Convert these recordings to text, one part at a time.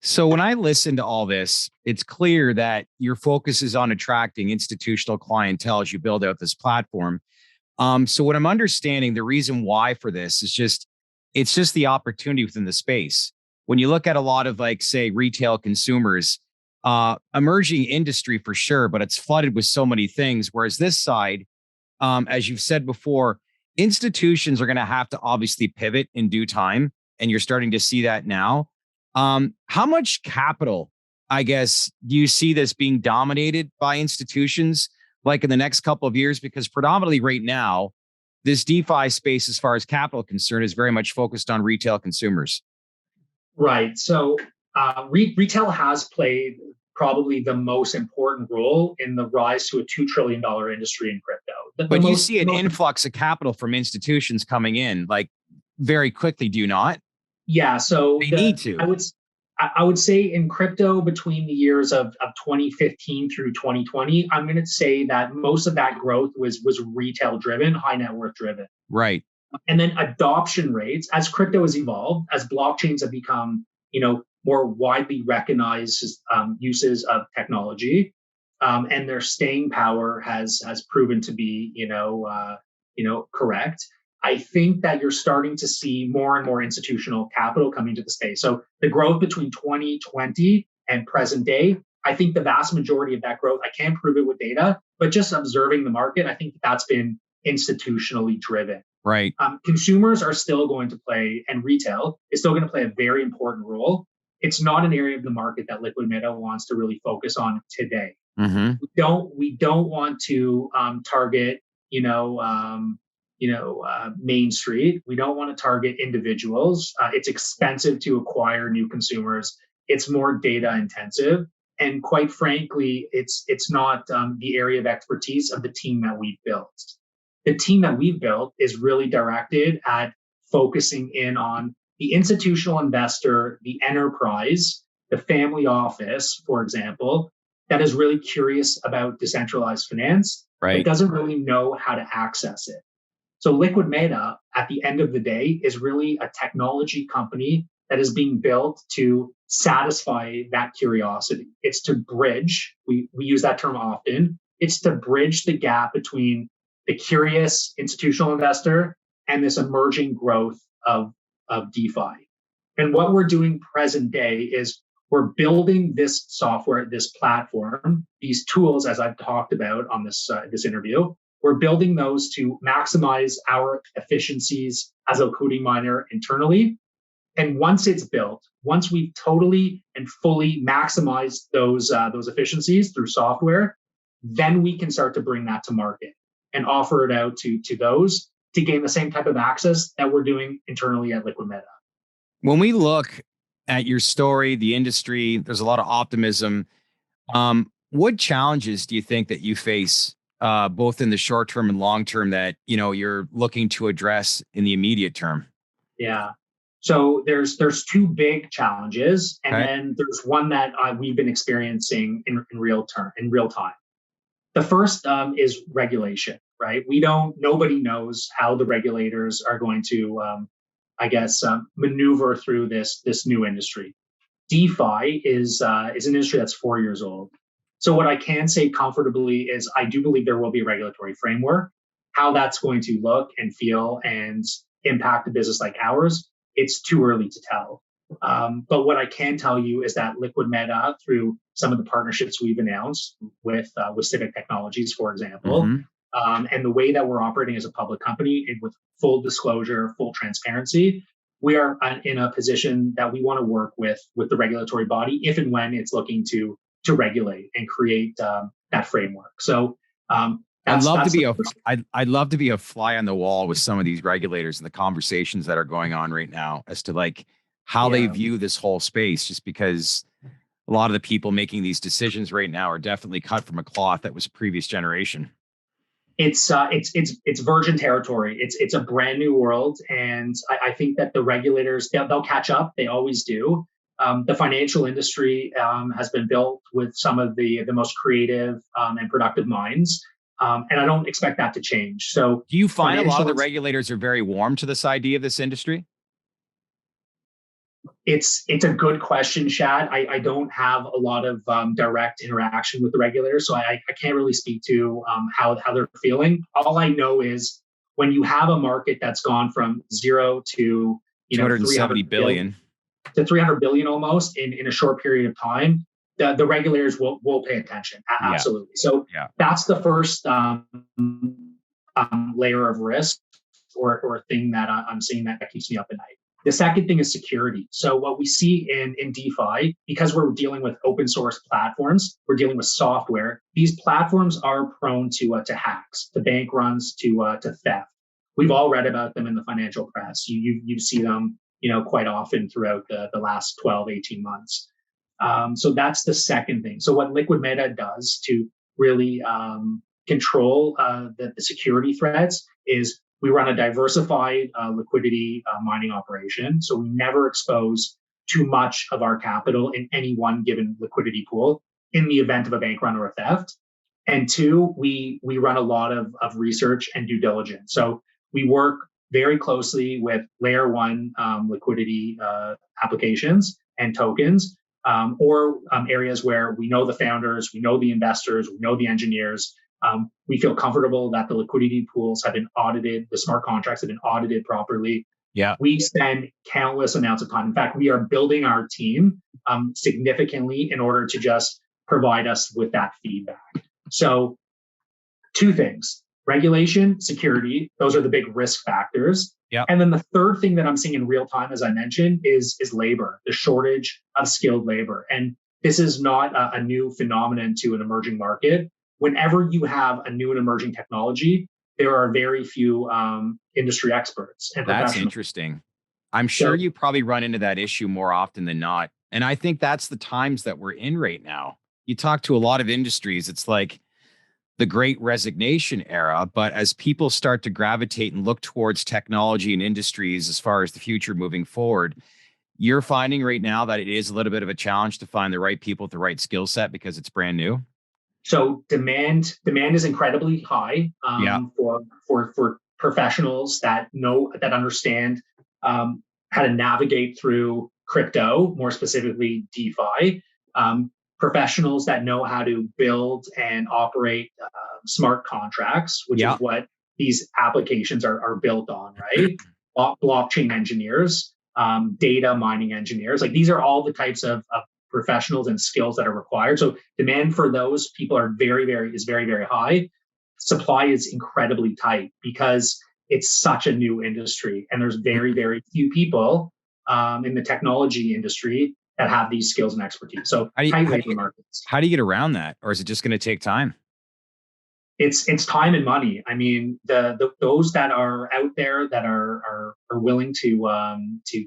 So when I listen to all this, it's clear that your focus is on attracting institutional clientele as you build out this platform. So what I'm understanding, the reason why for this is just it's just the opportunity within the space. When you look at a lot of like, say, retail consumers, emerging industry for sure, but it's flooded with so many things. Whereas this side, as you've said before, institutions are going to have to obviously pivot in due time, and you're starting to see that now. How much capital, I guess, do you see this being dominated by institutions like in the next couple of years? Because predominantly right now, this DeFi space, as far as capital concerned, is very much focused on retail consumers. Right. So retail has played probably the most important role in the rise to a $2 trillion industry in crypto. But you see an influx of capital from institutions coming in like very quickly, do you not? Yeah. So They need to. I would say in crypto between the years of 2015 through 2020, I'm going to say that most of that growth was retail driven, high net worth driven. Right. And then adoption rates as crypto has evolved, as blockchains have become, more widely recognized uses of technology, and their staying power has proven to be, correct. I think that you're starting to see more and more institutional capital coming to the space. So the growth between 2020 and present day, I think the vast majority of that growth, I can't prove it with data, but just observing the market, I think that's been institutionally driven. Right. Consumers are still going to play, and retail is still going to play a very important role. It's not an area of the market that Liquid Meta wants to really focus on today. Mm-hmm. We don't want to target, Main Street. We don't want to target individuals. It's expensive to acquire new consumers. It's more data intensive, and quite frankly, it's not the area of expertise of the team that we've built. The team that we've built is really directed at focusing in on the institutional investor, the enterprise, the family office, for example, that is really curious about decentralized finance, right, but doesn't really know how to access it. So Liquid Meta, at the end of the day, is really a technology company that is being built to satisfy that curiosity. It's to bridge, we use that term often, it's to bridge the gap between the curious institutional investor and this emerging growth of DeFi. And what we're doing present day is we're building this software, this platform, these tools, as I've talked about on this interview. We're building those to maximize our efficiencies as a liquidity miner internally. And once it's built, once we've totally and fully maximized those efficiencies through software, then we can start to bring that to market and offer it out to those to gain the same type of access that we're doing internally at Liquid Meta. When we look at your story, the industry, there's a lot of optimism. What challenges do you think that you face, both in the short term and long term, that you're looking to address in the immediate term? Yeah. So there's two big challenges, and okay, then there's one that we've been experiencing in real time. The first is regulation, right? Nobody knows how the regulators are going to, maneuver through this new industry. DeFi is an industry that's 4 years old. So what I can say comfortably is I do believe there will be a regulatory framework. How that's going to look and feel and impact a business like ours, it's too early to tell. But what I can tell you is that Liquid Meta, through some of the partnerships we've announced with Civic Technologies, for example, and the way that we're operating as a public company and with full disclosure, full transparency, we are in a position that we want to work with the regulatory body if and when it's looking to regulate and create that framework. So I'd love to be a fly on the wall with some of these regulators and the conversations that are going on right now as to like how they view this whole space, just because a lot of the people making these decisions right now are definitely cut from a cloth that was a previous generation. It's virgin territory. It's a brand new world, and I think that the regulators they'll catch up. They always do. The financial industry has been built with some of the most creative and productive minds, and I don't expect that to change. So, do you find a lot of the regulators are very warm to this idea of this industry? It's a good question, Shad. I don't have a lot of direct interaction with the regulators, so I can't really speak to how they're feeling. All I know is when you have a market that's gone from zero to 270 billion to 300 billion almost in a short period of time, the regulators will pay attention. Absolutely. So that's the first layer of risk or thing that I'm seeing that keeps me up at night. The second thing is security. So what we see in DeFi, because we're dealing with open source platforms, we're dealing with software. These platforms are prone to hacks, to bank runs, to theft. We've all read about them in the financial press. You see them, quite often throughout the last 12, 18 months. So that's the second thing. So what Liquid Meta does to really control the security threats is we run a diversified liquidity mining operation. So we never expose too much of our capital in any one given liquidity pool in the event of a bank run or a theft. And two, we run a lot of research and due diligence. So we work very closely with layer one liquidity applications and tokens, or areas where we know the founders, we know the investors, we know the engineers. We feel comfortable that the liquidity pools have been audited, the smart contracts have been audited properly. Yeah. We spend countless amounts of time. In fact, we are building our team significantly in order to just provide us with that feedback. So two things: regulation, security, those are the big risk factors. Yeah. And then the third thing that I'm seeing in real time, as I mentioned, is labor, the shortage of skilled labor. And this is not a new phenomenon to an emerging market. Whenever you have a new and emerging technology, there are very few industry experts and professionals. That's interesting. I'm sure you probably run into that issue more often than not. And I think that's the times that we're in right now. You talk to a lot of industries, it's like the great resignation era. But as people start to gravitate and look towards technology and industries as far as the future moving forward, you're finding right now that it is a little bit of a challenge to find the right people with the right skill set because it's brand new. So demand is incredibly high for professionals that understand how to navigate through crypto, more specifically DeFi. Professionals that know how to build and operate smart contracts, which is what these applications are built on, right? Blockchain engineers, data mining engineers, like these are all the types of professionals and skills that are required. So demand for those people is very, very high. Supply is incredibly tight because it's such a new industry, and there's very, very few people in the technology industry that have these skills and expertise. So how do you get around that, or is it just going to take time? It's time and money. I mean, those that are out there that are willing to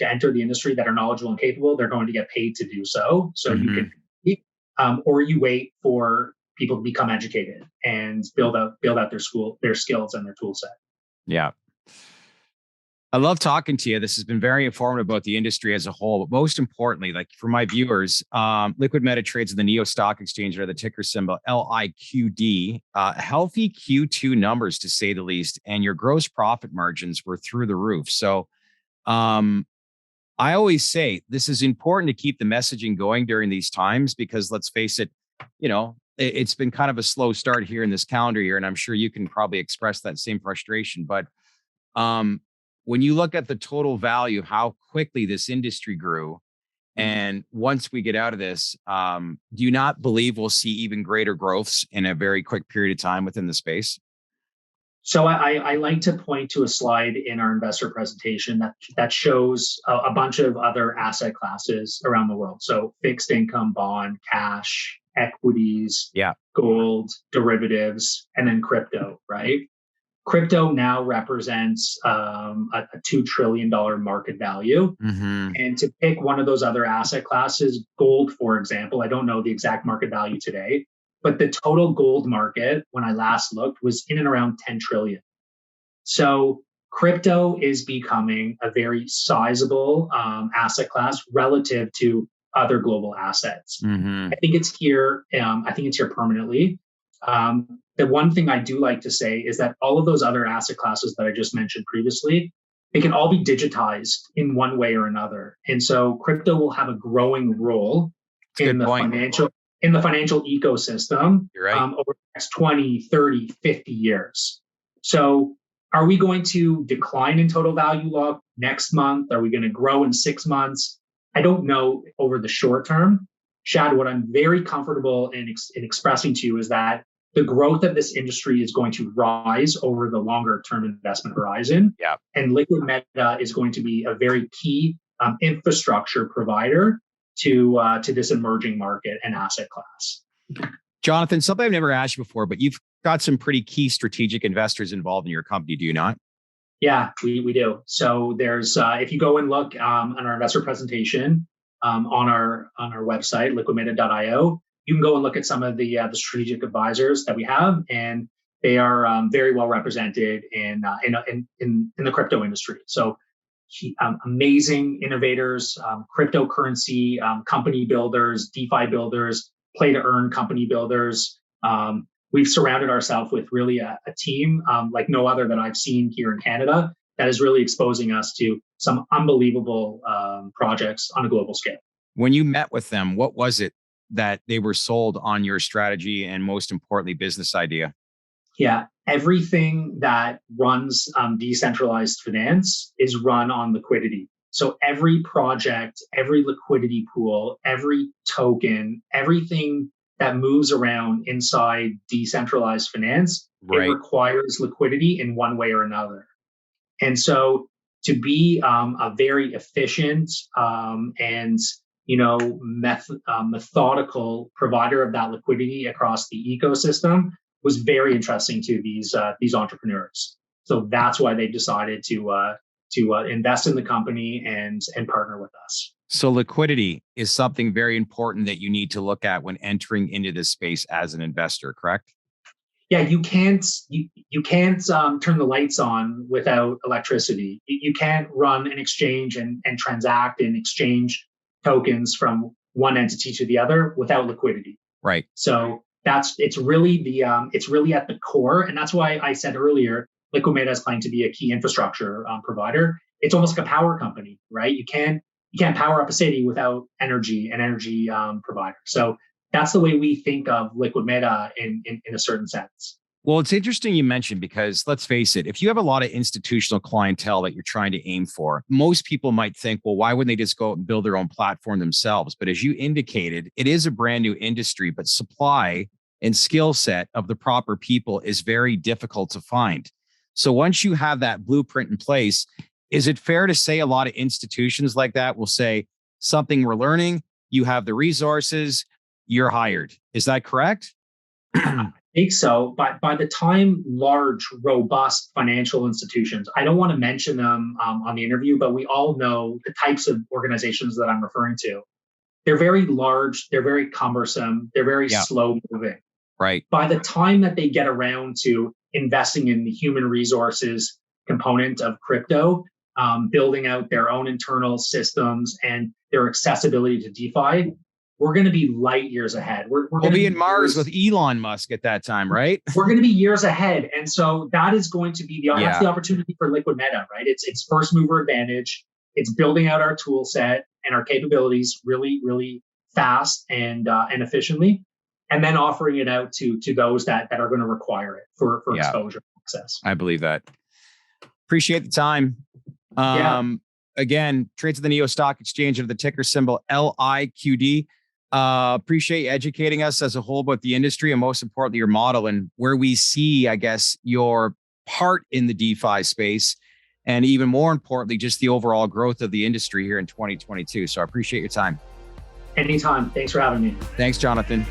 enter the industry, that are knowledgeable and capable, they're going to get paid to do so. So you can, or you wait for people to become educated and build out their skills and their tool set. Yeah. I love talking to you. This has been very informative about the industry as a whole, but most importantly, like for my viewers, Liquid Meta trades in the Neo Stock Exchange under the ticker symbol LIQD. Healthy Q2 numbers, to say the least, and your gross profit margins were through the roof. So I always say this is important to keep the messaging going during these times because let's face it, it's been kind of a slow start here in this calendar year, and I'm sure you can probably express that same frustration. But when you look at the total value of how quickly this industry grew, and once we get out of this, do you not believe we'll see even greater growths in a very quick period of time within the space? So I like to point to a slide in our investor presentation that shows a bunch of other asset classes around the world. So fixed income, bond, cash, equities, gold, derivatives, and then crypto, right? Crypto now represents a $2 trillion market value. Mm-hmm. And to pick one of those other asset classes, gold, for example, I don't know the exact market value today, but the total gold market, when I last looked, was in and around 10 trillion. So crypto is becoming a very sizable asset class relative to other global assets. Mm-hmm. I think it's here permanently. The one thing I do like to say is that all of those other asset classes that I just mentioned previously, they can all be digitized in one way or another. And so crypto will have a growing role in the financial ecosystem You're right. over the next 20, 30, 50 years. So are we going to decline in total value locked next month? Are we going to grow in 6 months? I don't know over the short term. Shad, what I'm very comfortable in expressing to you is that the growth of this industry is going to rise over the longer term investment horizon. Yeah. And Liquid Meta is going to be a very key infrastructure provider to this emerging market and asset class. Jonathan, something I've never asked you before, but you've got some pretty key strategic investors involved in your company, do you not? Yeah, we do. So there's if you go and look on our investor presentation on our website, liquidmeta.io, you can go and look at some of the strategic advisors that we have, and they are very well represented in the crypto industry. So amazing innovators, cryptocurrency company builders, DeFi builders, play to earn company builders. We've surrounded ourselves with really a team like no other that I've seen here in Canada that is really exposing us to some unbelievable projects on a global scale. When you met with them, what was it that they were sold on your strategy and most importantly, business idea? Yeah, everything that runs decentralized finance is run on liquidity. So every project, every liquidity pool, every token, everything that moves around inside decentralized finance, It requires liquidity in one way or another. And so to be a very efficient and methodical provider of that liquidity across the ecosystem was very interesting to these entrepreneurs. So that's why they decided to invest in the company and partner with us. So liquidity is something very important that you need to look at when entering into this space as an investor, correct? Yeah, you can't turn the lights on without electricity. You can't run an exchange and transact and exchange tokens from one entity to the other without liquidity. Right. So it's really at the core, and that's why I said earlier, Liquid Meta is planning to be a key infrastructure provider. It's almost like a power company, right? You can't power up a city without an energy provider. So that's the way we think of Liquid Meta in a certain sense. Well, it's interesting you mentioned, because let's face it, if you have a lot of institutional clientele that you're trying to aim for, most people might think, well, why wouldn't they just go out and build their own platform themselves? But as you indicated, it is a brand new industry, but supply and skill set of the proper people is very difficult to find. So once you have that blueprint in place, is it fair to say a lot of institutions like that will say something we're learning, you have the resources, you're hired? Is that correct? I think so. But by the time large, robust financial institutions, I don't want to mention them on the interview, but we all know the types of organizations that I'm referring to. They're very large, they're very cumbersome, they're very slow moving. Right. By the time that they get around to investing in the human resources component of crypto, building out their own internal systems and their accessibility to DeFi, we're going to be light years ahead. We'll be in Mars with Elon Musk at that time, right? We're going to be years ahead. And so that is going to be that's the opportunity for Liquid Meta, right? It's first mover advantage. It's building out our tool set and our capabilities really, really fast and efficiently, and then offering it out to those that are going to require it for exposure access. I believe that. Appreciate the time. Again, trades at the Neo Stock Exchange under the ticker symbol LIQD. Appreciate you educating us as a whole about the industry and most importantly, your model and where we see, I guess, your part in the DeFi space. And even more importantly, just the overall growth of the industry here in 2022. So I appreciate your time. Anytime. Thanks for having me. Thanks, Jonathan.